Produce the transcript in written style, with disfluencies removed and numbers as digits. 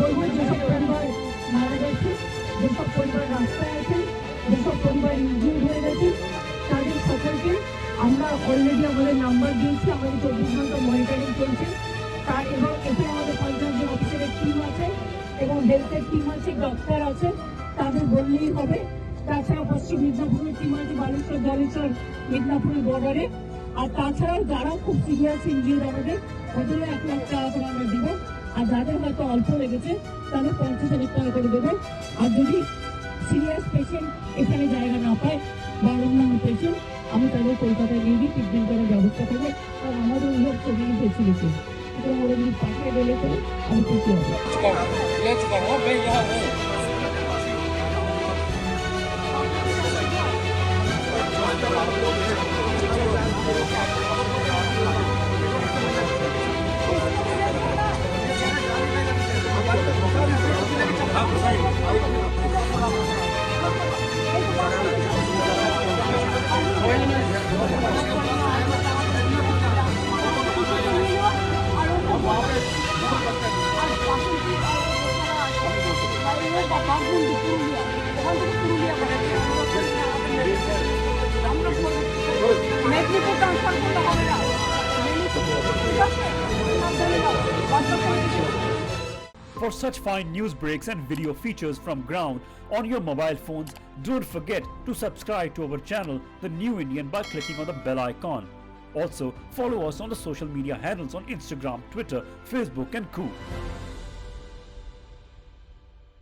বলবো যেসব পরিবার মারা গেছে, যেসব পরিবার রাস্তায় আছে, যেসব পরিবার ইনজিউর হয়ে গেছে, তাদের সকলকে আমরা অলরেডি আমাদের নাম্বার দিয়েছি, আমাদের 24 ঘন্টা মনিটরিং চলছে। তার এবং এখানে আমাদের 50 জন অফিসারের টিম আছে এবং হেলথের টিম আছে, ডক্টর আছে, তাদের বললেই হবে। তাছাড়া পশ্চিম মিদনাপুরের টিম আছে, বালেশ্বর জলেশ্বর মিদনাপুরের বর্ডারে। আর তাছাড়াও যারা খুব সিরিয়াস ইনজিউর আমাদের, ওদেরও 1 লাখ টাকা করে আমরা দিব। আর যাদের হয়তো অল্প লেগেছে তাদের 50,000 টাকা করে দেবো। আর যদি সিরিয়াস পেশেন্ট এখানে জায়গা না পায় বা অন্যান্য পেশেন্ট, আমি তাদের কলকাতায় নিয়ে গিয়ে ট্রিটমেন্ট করার ব্যবস্থা করবো। কারণ আমাদের ওই সব ছবিই ফেসিলিটি, সুতরাং ওরা যদি পাঠিয়ে দিলে করে আমি খুশি হবো। For such fine news breaks and video features from ground on your mobile phones, don't forget to subscribe to our channel, The New Indian, by clicking on the bell icon. Also, follow us on the social media handles on Instagram, Twitter, Facebook and Co.